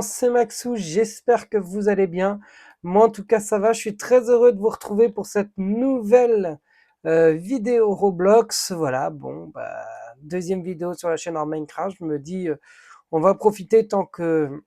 C'est Maxou, j'espère que vous allez bien. Moi, en tout cas, ça va. Je suis très heureux de vous retrouver pour cette nouvelle vidéo Roblox. Voilà, bon, bah, deuxième vidéo sur la chaîne en Minecraft. Je me dis, on va profiter tant que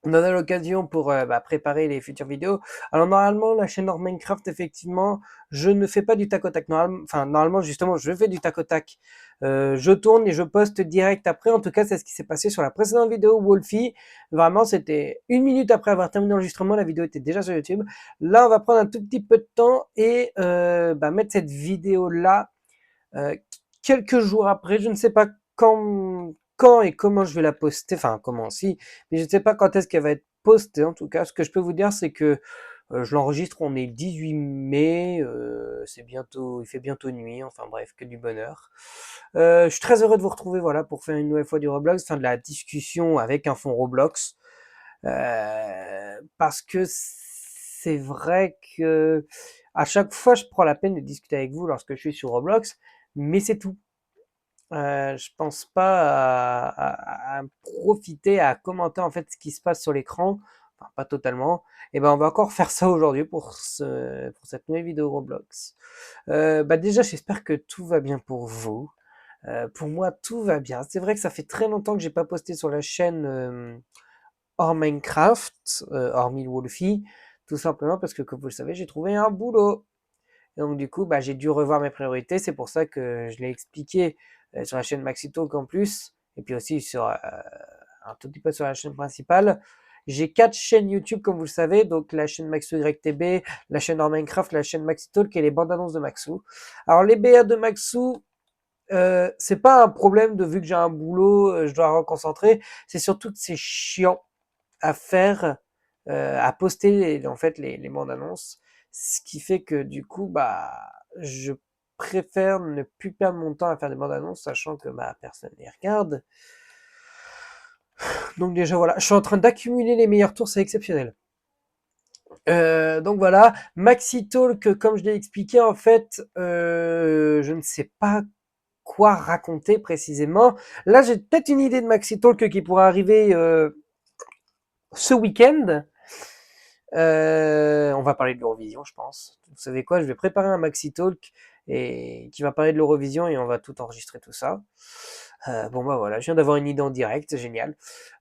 on en a l'occasion pour préparer les futures vidéos. Alors normalement, la chaîne hors Minecraft, effectivement, je ne fais pas du tac au tac. Normalement, justement, je fais du tac au tac. Je tourne et je poste direct après. En tout cas, c'est ce qui s'est passé sur la précédente vidéo Wolfie. Vraiment, c'était 1 minute après avoir terminé l'enregistrement. La vidéo était déjà sur YouTube. Là, on va prendre un tout petit peu de temps et mettre cette vidéo-là euh, quelques jours après. Je ne sais pas quand et comment je vais la poster. Enfin, comment si, mais je ne sais pas quand est-ce qu'elle va être postée. En tout cas, ce que je peux vous dire, c'est que je l'enregistre, on est le 18 mai, c'est bientôt, il fait bientôt nuit, enfin bref, que du bonheur. Je suis très heureux de vous retrouver, voilà, pour faire une nouvelle fois du Roblox, enfin de la discussion avec un fond Roblox. Parce que c'est vrai que à chaque fois, je prends la peine de discuter avec vous lorsque je suis sur Roblox, mais c'est tout. Je pense pas à profiter, à commenter en fait ce qui se passe sur l'écran, enfin pas totalement. Et ben on va encore faire ça aujourd'hui pour cette nouvelle vidéo Roblox. Déjà j'espère que tout va bien pour vous. Pour moi tout va bien. C'est vrai que ça fait très longtemps que j'ai pas posté sur la chaîne hors Minecraft, hormis le Wolfie, tout simplement parce que comme vous le savez j'ai trouvé un boulot. Et donc du coup, j'ai dû revoir mes priorités. C'est pour ça que je l'ai expliqué sur la chaîne MaxiTalk en plus, et puis aussi sur un tout petit peu sur la chaîne principale. J'ai 4 chaînes YouTube, comme vous le savez, donc la chaîne MaxouYTB, la chaîne en Minecraft, la chaîne MaxiTalk et les bandes annonces de Maxou. Alors les BA de Maxou, c'est pas un problème de vu que j'ai un boulot, je dois reconcentrer. C'est surtout que c'est chiant à faire, à poster en fait les bandes annonces. Ce qui fait que du coup, je préfère ne plus perdre mon temps à faire des bandes annonces, sachant que personne les regarde. Donc déjà voilà, je suis en train d'accumuler les meilleurs tours, c'est exceptionnel. Donc voilà, Maxi Talk, comme je l'ai expliqué, en fait, je ne sais pas quoi raconter précisément. Là, j'ai peut-être une idée de Maxi Talk qui pourrait arriver ce week-end. On va parler de l'Eurovision, je pense. Vous savez quoi, je vais préparer un maxi talk et qui va parler de l'Eurovision et on va tout enregistrer tout ça. Voilà, je viens d'avoir une idée en direct, c'est génial.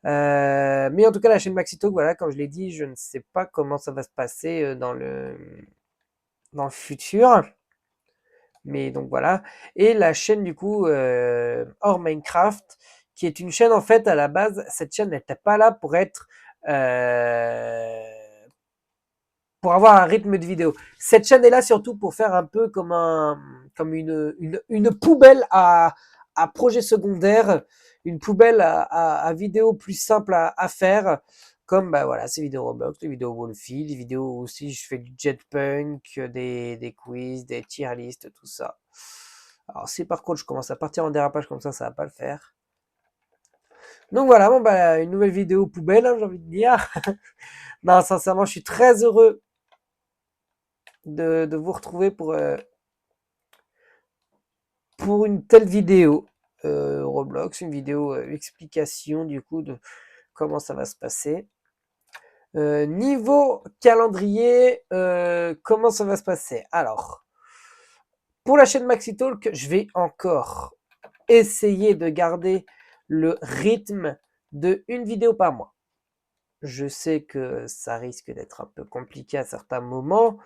Mais en tout cas, la chaîne Maxi Talk, voilà, comme je l'ai dit, je ne sais pas comment ça va se passer dans le futur. Mais donc voilà. Et la chaîne du coup hors Minecraft, qui est une chaîne en fait à la base, cette chaîne n'était pas là pour être pour avoir un rythme de vidéo. Cette chaîne est là surtout pour faire un peu comme une poubelle à projet secondaire, une poubelle à vidéos plus simples à faire, comme voilà, ces vidéos Roblox, les vidéos Wolfie, les vidéos aussi, je fais du Jetpunk, des quiz, des tier lists, tout ça. Alors si par contre je commence à partir en dérapage comme ça va pas le faire. Donc voilà, une nouvelle vidéo poubelle, hein, j'ai envie de dire. Non, sincèrement, je suis très heureux de vous retrouver pour une telle vidéo Roblox, une vidéo explication du coup de comment ça va se passer. Niveau calendrier, comment ça va se passer? Alors, pour la chaîne MaxiTalk, je vais encore essayer de garder le rythme de une vidéo par mois. Je sais que ça risque d'être un peu compliqué à certains moments.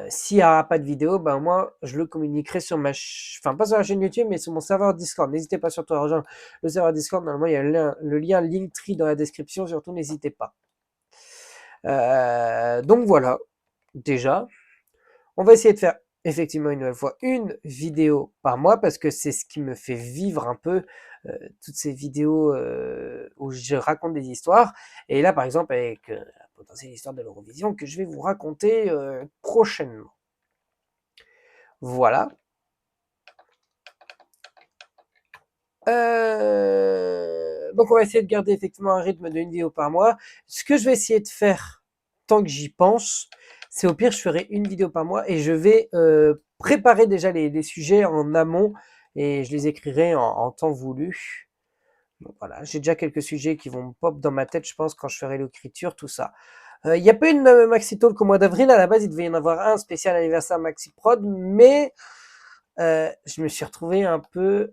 S'il n'y aura pas de vidéo, moi, je le communiquerai sur enfin, pas sur la chaîne YouTube, mais sur mon serveur Discord. N'hésitez pas surtout à rejoindre le serveur Discord. Normalement, il y a le lien Linktree dans la description. Surtout, n'hésitez pas. Donc voilà, déjà. On va essayer de faire effectivement une nouvelle fois une vidéo par mois parce que c'est ce qui me fait vivre un peu toutes ces vidéos où je raconte des histoires. Et là, par exemple, avec la potentielle histoire de l'Eurovision que je vais vous raconter prochainement. Voilà. Donc on va essayer de garder effectivement un rythme d'une vidéo par mois. Ce que je vais essayer de faire, tant que j'y pense, c'est au pire je ferai une vidéo par mois et je vais préparer déjà les sujets en amont et je les écrirai en temps voulu. Donc voilà, j'ai déjà quelques sujets qui vont pop dans ma tête, je pense, quand je ferai l'écriture, tout ça. Il n'y a pas une Maxi Talk au mois d'avril. À la base, il devait y en avoir un spécial anniversaire Maxi Prod, mais je me suis retrouvé un peu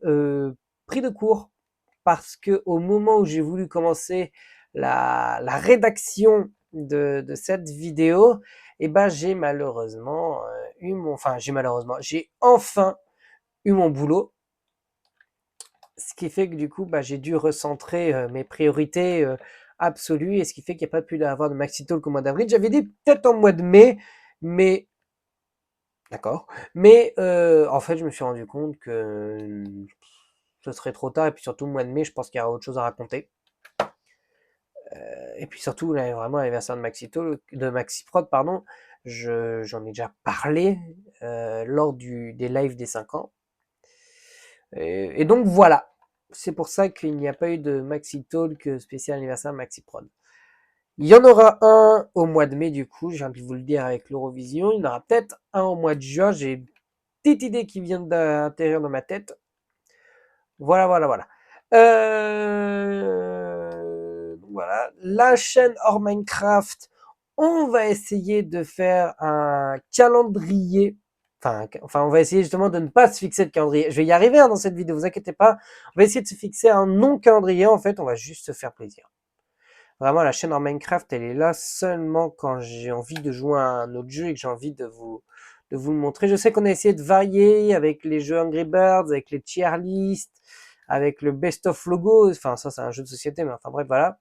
pris de court parce que au moment où j'ai voulu commencer la rédaction de cette vidéo, eh ben j'ai malheureusement j'ai enfin eu mon boulot. Ce qui fait que du coup, bah, j'ai dû recentrer mes priorités absolues et ce qui fait qu'il n'y a pas pu y avoir de Maxi Talk au mois d'avril. J'avais dit peut-être en mois de mai, mais d'accord. Mais en fait, je me suis rendu compte que ce serait trop tard et puis surtout au mois de mai, je pense qu'il y aura autre chose à raconter. Et puis surtout, là, vraiment, l'anniversaire de de Maxi Prod, pardon, j'en ai déjà parlé lors des lives des 5 ans. Et donc voilà, c'est pour ça qu'il n'y a pas eu de Maxi Talk spécial anniversaire Maxi Prod. Il y en aura un au mois de mai du coup, j'ai envie de vous le dire avec l'Eurovision. Il y en aura peut-être un au mois de juin, j'ai une petite idée qui vient d'atterrir dans ma tête. Voilà, voilà, voilà. Voilà, la chaîne hors Minecraft, on va essayer de faire un calendrier. Enfin, on va essayer justement de ne pas se fixer de calendrier. Je vais y arriver dans cette vidéo, vous inquiétez pas. On va essayer de se fixer un non-calendrier. En fait, on va juste se faire plaisir. Vraiment, la chaîne en Minecraft, elle est là seulement quand j'ai envie de jouer à un autre jeu et que j'ai envie de vous le montrer. Je sais qu'on a essayé de varier avec les jeux Angry Birds, avec les tier lists, avec le best of logo. Enfin, ça, c'est un jeu de société, mais enfin, bref, voilà.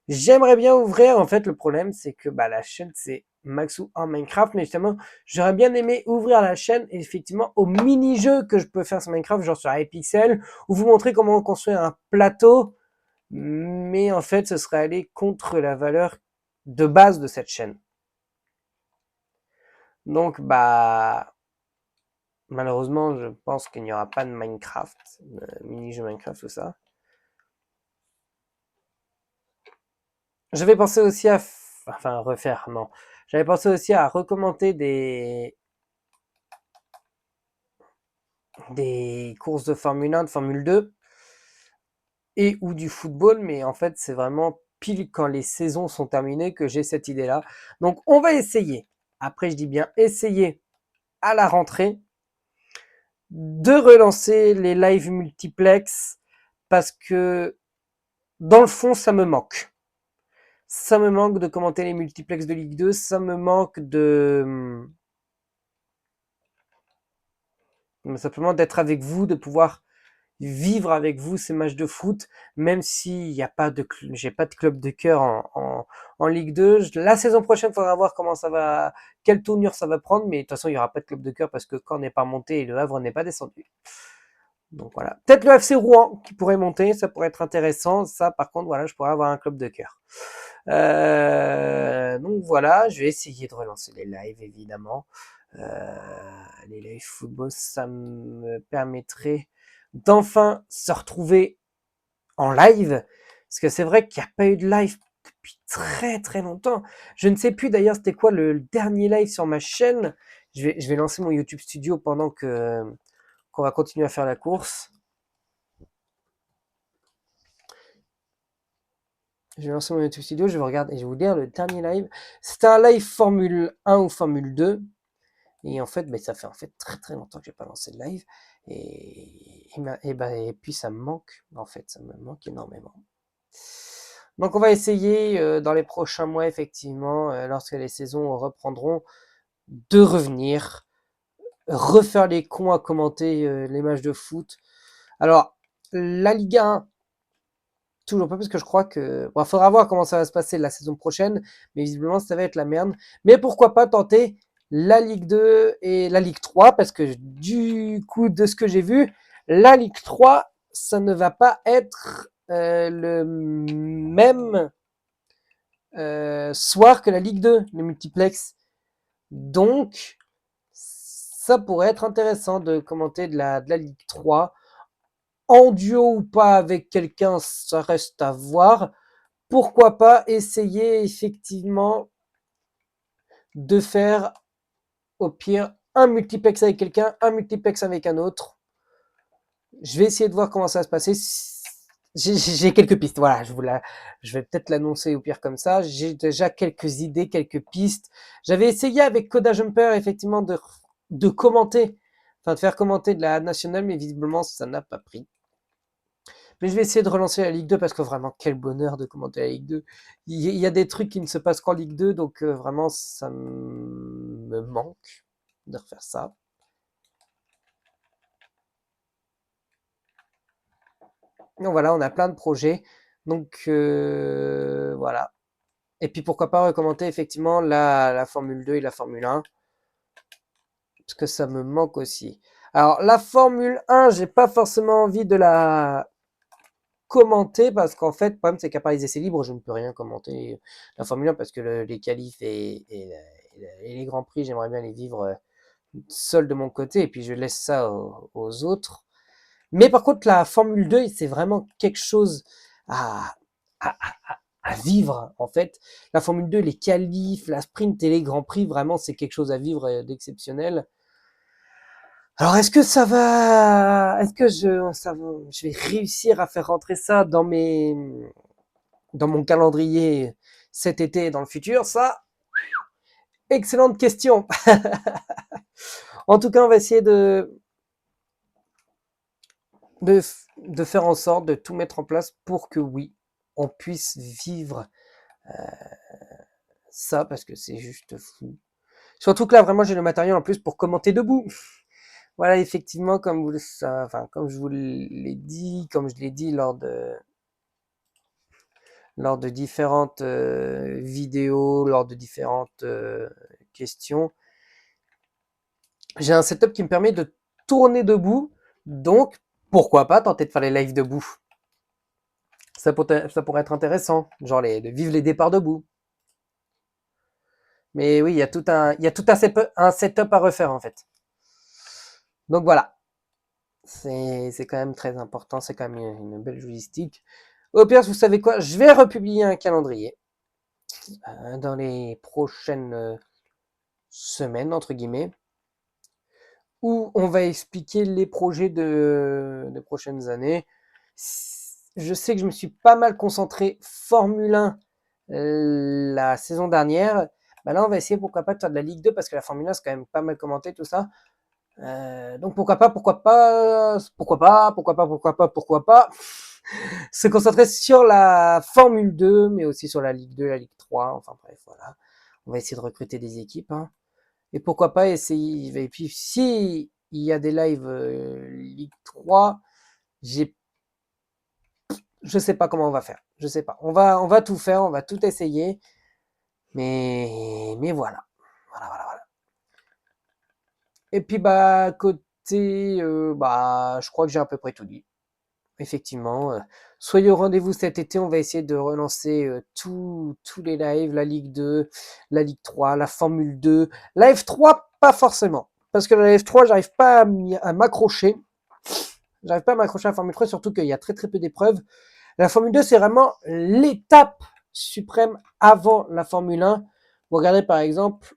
J'aimerais bien ouvrir, en fait, le problème, c'est que bah, la chaîne, c'est Maxou en Minecraft, mais justement, j'aurais bien aimé ouvrir la chaîne, effectivement, aux mini-jeux que je peux faire sur Minecraft, genre sur iPixel, ou vous montrer comment construire un plateau, mais en fait, ce serait aller contre la valeur de base de cette chaîne. Donc, bah, malheureusement, je pense qu'il n'y aura pas de Minecraft, mini-jeu Minecraft, tout ça. J'avais pensé aussi à, enfin, refaire, non. J'avais pensé aussi à recommander des courses de Formule 1, de Formule 2 et ou du football, mais en fait, c'est vraiment pile quand les saisons sont terminées que j'ai cette idée-là. Donc, on va essayer. Après, je dis bien essayer à la rentrée de relancer les live multiplex parce que dans le fond, ça me manque. Ça me manque de commenter les multiplex de Ligue 2, ça me manque de simplement d'être avec vous, de pouvoir vivre avec vous ces matchs de foot, même s'il n'y a pas de, j'ai pas de club de cœur en Ligue 2. La saison prochaine, il faudra voir comment ça va, quelle tournure ça va prendre, mais de toute façon, il n'y aura pas de club de cœur parce que Caen n'est pas monté et le Havre n'est pas descendu. Donc voilà. Peut-être le FC Rouen qui pourrait monter, ça pourrait être intéressant. Ça, par contre, voilà, je pourrais avoir un club de cœur. Donc voilà, je vais essayer de relancer les lives, évidemment. Les lives football, ça me permettrait d'enfin se retrouver en live. Parce que c'est vrai qu'il n'y a pas eu de live depuis très très longtemps. Je ne sais plus d'ailleurs c'était quoi le dernier live sur ma chaîne. Je vais lancer mon YouTube Studio pendant qu'on va continuer à faire la course. Je vais lancer mon YouTube Studio, je vais regarder et je vais vous dire le dernier live. C'était un live Formule 1 ou Formule 2. Et en fait, ça fait en fait très très longtemps que j'ai pas lancé de live. Et puis ça me manque, en fait, ça me manque énormément. Donc on va essayer dans les prochains mois, effectivement, lorsque les saisons reprendront, de revenir, refaire les cons à commenter les matchs de foot. Alors, la Ligue 1, toujours pas, parce que je crois que... Bon, faudra voir comment ça va se passer la saison prochaine, mais visiblement, ça va être la merde. Mais pourquoi pas tenter la Ligue 2 et la Ligue 3, parce que du coup, de ce que j'ai vu, la Ligue 3, ça ne va pas être le même soir que la Ligue 2, le multiplex. Donc, ça pourrait être intéressant de commenter de la Ligue 3. En duo ou pas avec quelqu'un, ça reste à voir. Pourquoi pas essayer effectivement de faire au pire un multiplex avec quelqu'un, un multiplex avec un autre. Je vais essayer de voir comment ça va se passer. J'ai quelques pistes, voilà, je vais peut-être l'annoncer au pire comme ça. J'ai déjà quelques idées, quelques pistes. J'avais essayé avec Coda Jumper, effectivement, de commenter, enfin de faire commenter de la nationale, mais visiblement, ça n'a pas pris. Mais je vais essayer de relancer la Ligue 2 parce que vraiment, quel bonheur de commenter la Ligue 2. Il y a des trucs qui ne se passent qu'en Ligue 2, donc vraiment, ça me manque de refaire ça. Donc voilà, on a plein de projets. Donc voilà. Et puis pourquoi pas recommander effectivement la Formule 2 et la Formule 1, parce que ça me manque aussi. Alors la Formule 1, j'ai pas forcément envie de la commenter parce qu'en fait, le problème c'est qu'à part les essais libres, je ne peux rien commenter la Formule 1 parce que les qualifs et les grands prix, j'aimerais bien les vivre seul de mon côté et puis je laisse ça aux autres. Mais par contre, la Formule 2, c'est vraiment quelque chose à, à, à vivre, en fait. La Formule 2, les qualifs, la sprint et les grands prix, vraiment, c'est quelque chose à vivre d'exceptionnel. Alors, est-ce que ça va, est-ce que je vais réussir à faire rentrer ça dans mon calendrier cet été et dans le futur? Ça, excellente question. En tout cas, on va essayer de faire en sorte de tout mettre en place pour que oui, on puisse vivre ça parce que c'est juste fou. Surtout que là, vraiment, j'ai le matériel en plus pour commenter debout. Voilà, effectivement, comme je vous l'ai dit, comme je l'ai dit lors de différentes vidéos, lors de différentes questions, j'ai un setup qui me permet de tourner debout. Donc, pourquoi pas tenter de faire les lives debout? Ça pourrait être intéressant, genre de vivre les départs debout. Mais oui, il y a tout un setup à refaire en fait. Donc voilà, c'est quand même très important, c'est quand même une belle logistique. Au pire, vous savez quoi? Je vais republier un calendrier dans les prochaines semaines, entre guillemets, où on va expliquer les projets de prochaines années. Je sais que je me suis pas mal concentré Formule 1 la saison dernière. Bah là, on va essayer pourquoi pas de faire de la Ligue 2 parce que la Formule 1 c'est quand même pas mal commenté tout ça. Donc pourquoi pas se concentrer sur la Formule 2, mais aussi sur la Ligue 2, la Ligue 3, enfin bref, voilà. On va essayer de recruter des équipes, hein. Et pourquoi pas essayer, et puis si il y a des lives Ligue 3, j'ai, je sais pas comment on va faire, je sais pas. On va tout faire, on va tout essayer, mais voilà. Voilà. Et puis bah côté, bah je crois que j'ai à peu près tout dit. Effectivement, soyez au rendez-vous cet été, on va essayer de relancer tous les lives, la Ligue 2, la Ligue 3, la Formule 2. La F3, pas forcément. Parce que la F3, j'arrive pas à m'accrocher. J'arrive pas à m'accrocher à la Formule 3, surtout qu'il y a très très peu d'épreuves. La Formule 2, c'est vraiment l'étape suprême avant la Formule 1. Vous regardez par exemple,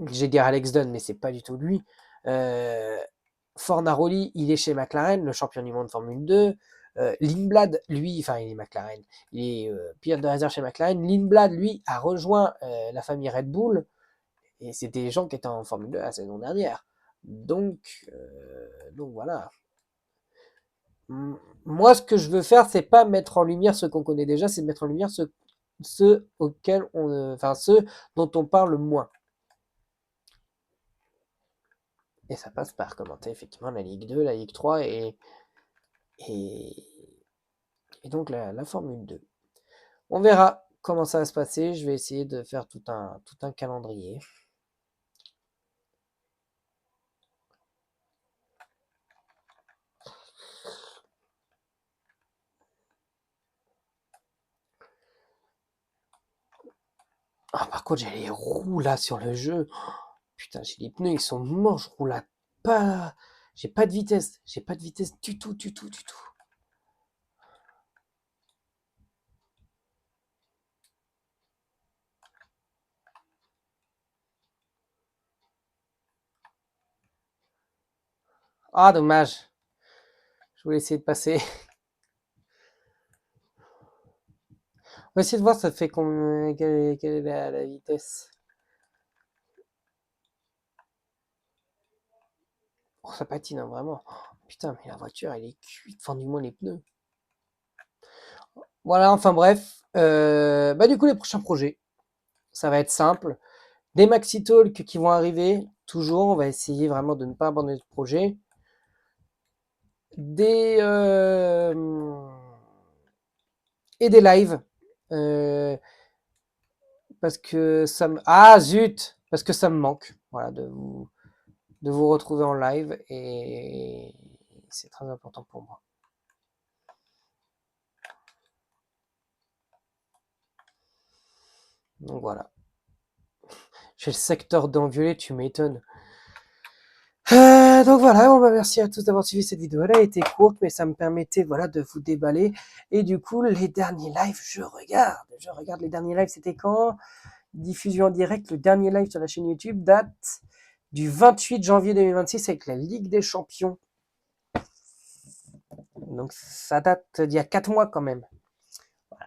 j'ai dire Alex Dunn, mais c'est pas du tout lui. Euh, Fornaroli, il est chez McLaren, le champion du monde Formule 2. Lindblad, lui, enfin il est McLaren, il est pilote de réserve chez McLaren. Lindblad, lui, a rejoint la famille Red Bull et c'était des gens qui étaient en Formule 2 la saison dernière. Donc voilà. Moi, ce que je veux faire, c'est pas mettre en lumière ce qu'on connaît déjà, c'est mettre en lumière ceux auxquels enfin ceux dont on parle moins. Et ça passe par commenter effectivement la Ligue 2, la Ligue 3 et, et donc la Formule 2. On verra comment ça va se passer. Je vais essayer de faire tout un calendrier. Ah, par contre, j'ai les roues là sur le jeu. Putain, j'ai les pneus, ils sont morts. Je roule à pas. J'ai pas de vitesse. J'ai pas de vitesse du tout, du tout, du tout. Ah, dommage. Je voulais essayer de passer. On va essayer de voir ça fait quelle est la vitesse. Oh, ça patine, hein, vraiment. Oh, putain, mais la voiture, elle est cuite. Enfin, du moins, les pneus. Voilà, enfin bref. Bah, du coup, les prochains projets, ça va être simple. Des maxi talks qui vont arriver, toujours. On va essayer vraiment de ne pas abandonner ce projet. Des. Et des lives. Euh, parce que ça me. Ah, zut! Parce que ça me manque. Voilà, de vous retrouver en live. Et c'est très important pour moi. Donc voilà. J'ai le secteur dans violet, tu m'étonnes. Donc voilà, bon bah merci à tous d'avoir suivi cette vidéo. Elle a été courte, mais ça me permettait voilà de vous déballer. Et du coup, les derniers lives, je regarde les derniers lives. C'était quand? Diffusion en direct. Le dernier live sur la chaîne YouTube date du 28 janvier 2026 avec la Ligue des Champions. Donc ça date d'il y a 4 mois quand même. Voilà.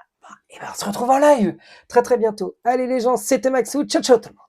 Et ben on se retrouve en live très très bientôt. Allez les gens, c'était Maxou. Ciao ciao tout le monde.